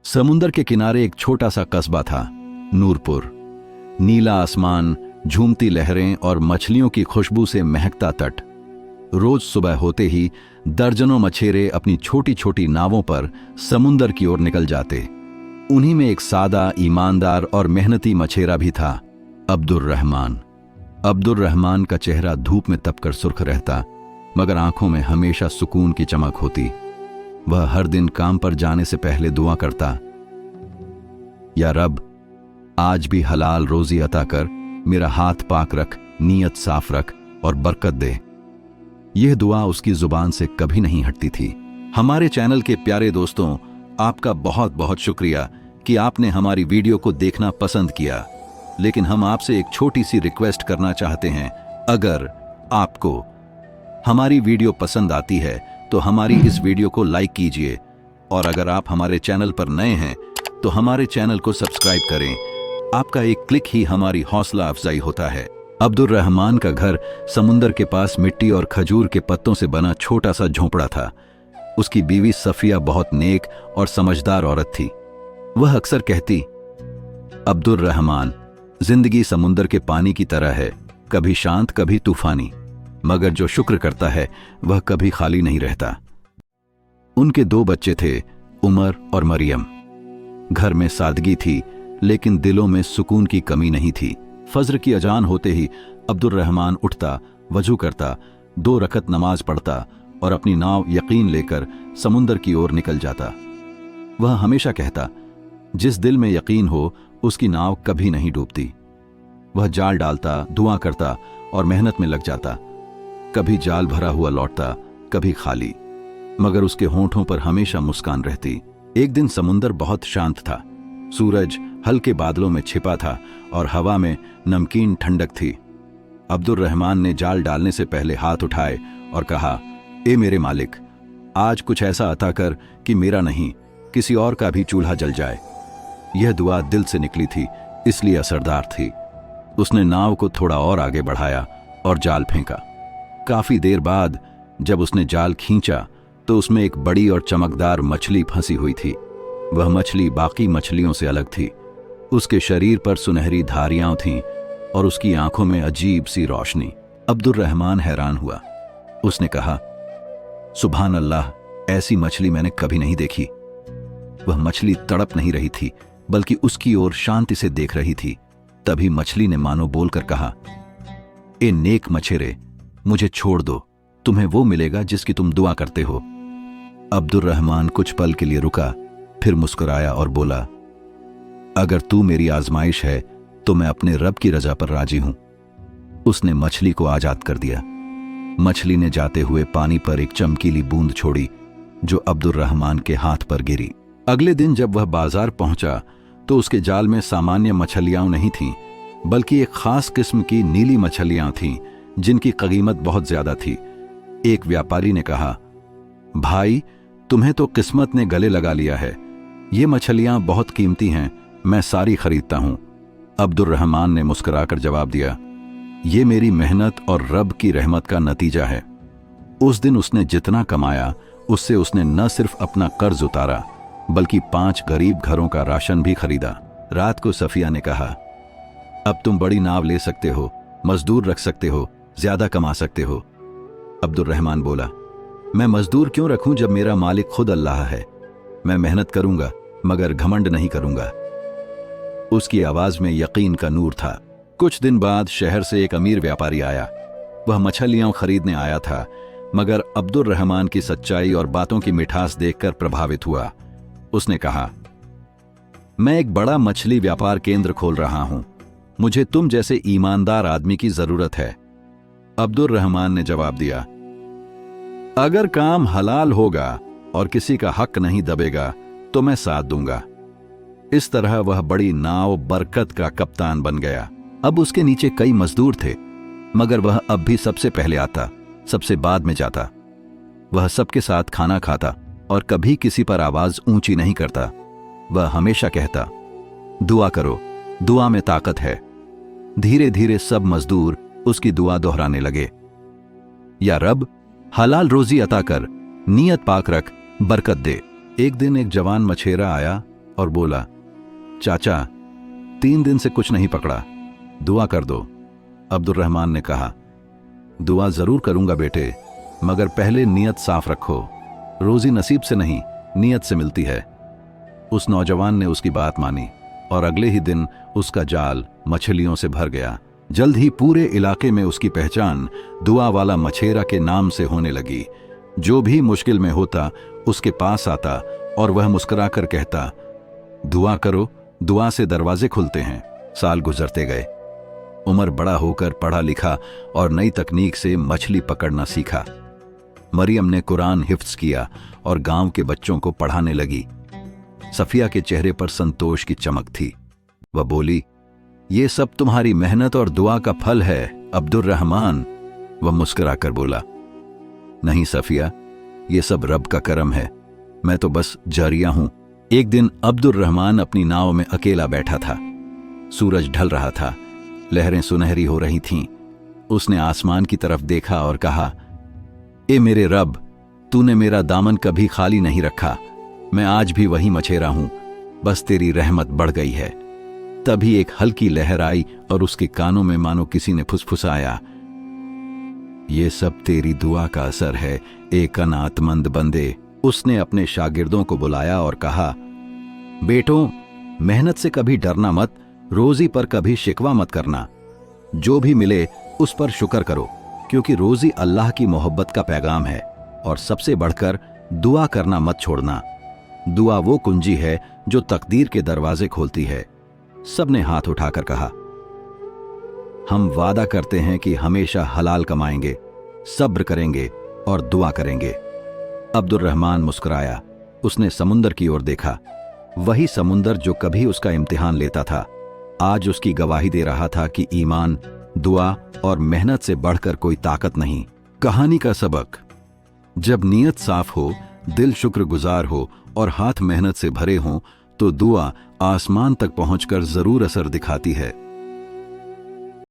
समुंदर के किनारे एक छोटा सा कस्बा था, नूरपुर। नीला आसमान, झूमती लहरें और मछलियों की खुशबू से महकता तट। रोज सुबह होते ही दर्जनों मछेरे अपनी छोटी छोटी नावों पर समुंदर की ओर निकल जाते। उन्हीं में एक सादा, ईमानदार और मेहनती मछेरा भी था, अब्दुर रहमान। अब्दुर रहमान का चेहरा धूप में तपकर सुर्ख रहता, मगर आंखों में हमेशा सुकून की चमक होती। वह हर दिन काम पर जाने से पहले दुआ करता, या रब, आज भी हलाल रोजी अता कर, मेरा हाथ पाक रख, नीयत साफ रख और बरकत दे। यह दुआ उसकी जुबान से कभी नहीं हटती थी। हमारे चैनल के प्यारे दोस्तों, आपका बहुत बहुत शुक्रिया कि आपने हमारी वीडियो को देखना पसंद किया। लेकिन हम आपसे एक छोटी सी रिक्वेस्ट करना चाहते हैं। अगर आपको हमारी वीडियो पसंद आती है तो हमारी इस वीडियो को लाइक कीजिए, और अगर आप हमारे चैनल पर नए हैं तो हमारे चैनल को सब्सक्राइब करें। आपका एक क्लिक ही हमारी हौसला अफजाई होता है। अब्दुर रहमान का घर समुंदर के पास मिट्टी और खजूर के पत्तों से बना छोटा सा झोंपड़ा था। उसकी बीवी सफिया बहुत नेक और समझदार औरत थी। वह अक्सर कहती, अब्दुर रहमान, जिंदगी समुंदर के पानी की तरह है, कभी शांत कभी तूफानी, मगर जो शुक्र करता है वह कभी खाली नहीं रहता। उनके 2 बच्चे थे, उमर और मरियम। घर में सादगी थी, लेकिन दिलों में सुकून की कमी नहीं थी। फज्र की अजान होते ही अब्दुर रहमान उठता, वजू करता, 2 रकत नमाज पढ़ता और अपनी नाव यकीन लेकर समुंदर की ओर निकल जाता। वह हमेशा कहता, जिस दिल में यकीन हो उसकी नाव कभी नहीं डूबती। वह जाल डालता, दुआ करता और मेहनत में लग जाता। कभी जाल भरा हुआ लौटता, कभी खाली, मगर उसके होंठों पर हमेशा मुस्कान रहती। एक दिन समुंदर बहुत शांत था। सूरज हल्के बादलों में छिपा था और हवा में नमकीन ठंडक थी। अब्दुर रहमान ने जाल डालने से पहले हाथ उठाए और कहा, ए मेरे मालिक, आज कुछ ऐसा अता कर कि मेरा नहीं, किसी और का भी चूल्हा जल जाए। यह दुआ दिल से निकली थी, इसलिए असरदार थी। उसने नाव को थोड़ा और आगे बढ़ाया और जाल फेंका। काफी देर बाद जब उसने जाल खींचा तो उसमें एक बड़ी और चमकदार मछली फंसी हुई थी। वह मछली बाकी मछलियों से अलग थी। उसके शरीर पर सुनहरी धारियां थीं और उसकी आंखों में अजीब सी रोशनी। अब्दुर रहमान हैरान हुआ। उसने कहा, सुभान अल्लाह, ऐसी मछली मैंने कभी नहीं देखी। वह मछली तड़प नहीं रही थी, बल्कि उसकी ओर शांति से देख रही थी। तभी मछली ने मानो बोलकर कहा, ए नेक मछेरे, मुझे छोड़ दो, तुम्हें वो मिलेगा जिसकी तुम दुआ करते हो। अब्दुर रहमान कुछ पल के लिए रुका, फिर मुस्कुराया और बोला, अगर तू मेरी आजमाइश है तो मैं अपने रब की रजा पर राजी हूं। उसने मछली को आजाद कर दिया। मछली ने जाते हुए पानी पर एक चमकीली बूंद छोड़ी, जो अब्दुर रहमान के हाथ पर गिरी। अगले दिन जब वह बाजार पहुंचा तो उसके जाल में सामान्य मछलियां नहीं थीं, बल्कि एक खास किस्म की नीली मछलियां थीं, जिनकी कीमत बहुत ज्यादा थी। एक व्यापारी ने कहा, भाई, तुम्हें तो किस्मत ने गले लगा लिया है। ये मछलियां बहुत कीमती हैं, मैं सारी खरीदता हूं। अब्दुर रहमान ने मुस्कुराकर जवाब दिया, ये मेरी मेहनत और रब की रहमत का नतीजा है। उस दिन उसने जितना कमाया उससे उसने न सिर्फ अपना कर्ज उतारा, बल्कि 5 गरीब घरों का राशन भी खरीदा। रात को सफिया ने कहा, अब तुम बड़ी नाव ले सकते हो, मजदूर रख सकते हो, ज्यादा कमा सकते हो। अब्दुर रहमान बोला, मैं मजदूर क्यों रखूं जब मेरा मालिक खुद अल्लाह है। मैं मेहनत करूंगा, मगर घमंड नहीं करूंगा। उसकी आवाज में यकीन का नूर था। कुछ दिन बाद शहर से एक अमीर व्यापारी आया। वह मछलियां खरीदने आया था, मगर अब्दुर रहमान की सच्चाई और बातों की मिठास देखकर प्रभावित हुआ। उसने कहा, मैं एक बड़ा मछली व्यापार केंद्र खोल रहा हूं, मुझे तुम जैसे ईमानदार आदमी की जरूरत है। अब्दुर रहमान ने जवाब दिया, अगर काम हलाल होगा और किसी का हक नहीं दबेगा तो मैं साथ दूंगा। इस तरह वह बड़ी नाव बरकत का कप्तान बन गया। अब उसके नीचे कई मजदूर थे, मगर वह अब भी सबसे पहले आता, सबसे बाद में जाता। वह सबके साथ खाना खाता और कभी किसी पर आवाज ऊंची नहीं करता। वह हमेशा कहता, दुआ करो, दुआ में ताकत है। धीरे धीरे सब मजदूर उसकी दुआ दोहराने लगे, या रब, हलाल रोजी अता कर, नीयत पाक रख, बरकत दे। एक दिन एक जवान मछेरा आया और बोला, चाचा 3 दिन से कुछ नहीं पकड़ा, दुआ कर दो। अब्दुर्रहमान ने कहा, दुआ जरूर करूंगा बेटे, मगर पहले नियत साफ रखो। रोजी नसीब से नहीं, नियत से मिलती है। उस नौजवान ने उसकी बात मानी और अगले ही दिन उसका जाल मछलियों से भर गया। जल्द ही पूरे इलाके में उसकी पहचान दुआ वाला मछेरा के नाम से होने लगी। जो भी मुश्किल में होता उसके पास आता और वह मुस्कुराकर कहता, दुआ करो, दुआ से दरवाजे खुलते हैं। साल गुजरते गए। उमर बड़ा होकर पढ़ा लिखा और नई तकनीक से मछली पकड़ना सीखा। मरियम ने कुरान हिफ्ज किया और गांव के बच्चों को पढ़ाने लगी। सफिया के चेहरे पर संतोष की चमक थी। वह बोली, ये सब तुम्हारी मेहनत और दुआ का फल है अब्दुर्रहमान। वह मुस्कुराकर बोला, नहीं सफिया, ये सब रब का करम है, मैं तो बस जारिया हूं। एक दिन अब्दुर्रहमान अपनी नाव में अकेला बैठा था। सूरज ढल रहा था, लहरें सुनहरी हो रही थीं। उसने आसमान की तरफ देखा और कहा, ए मेरे रब, तूने मेरा दामन कभी खाली नहीं रखा। मैं आज भी वही मछेरा हूं, बस तेरी रहमत बढ़ गई है। तभी एक हल्की लहर आई और उसके कानों में मानो किसी ने फुसफुसाया, ये सब तेरी दुआ का असर है, एक अनाथमंद बंदे। उसने अपने शागिर्दों को बुलाया और कहा, बेटों, मेहनत से कभी डरना मत, रोजी पर कभी शिकवा मत करना। जो भी मिले उस पर शुक्र करो, क्योंकि रोजी अल्लाह की मोहब्बत का पैगाम है। और सबसे बढ़कर दुआ करना मत छोड़ना। दुआ वो कुंजी है जो तकदीर के दरवाजे खोलती है। सबने हाथ उठाकर कहा, हम वादा करते हैं कि हमेशा हलाल कमाएंगे, सब्र करेंगे और दुआ करेंगे। अब्दुर्रहमान मुस्कुराया। उसने समुंदर की ओर देखा। वही समुंदर जो कभी उसका इम्तिहान लेता था, आज उसकी गवाही दे रहा था कि ईमान, दुआ और मेहनत से बढ़कर कोई ताकत नहीं। कहानी का सबक, जब नीयत साफ हो, दिल शुक्रगुजार हो और हाथ मेहनत से भरे हों, तो दुआ आसमान तक पहुंचकर जरूर असर दिखाती है।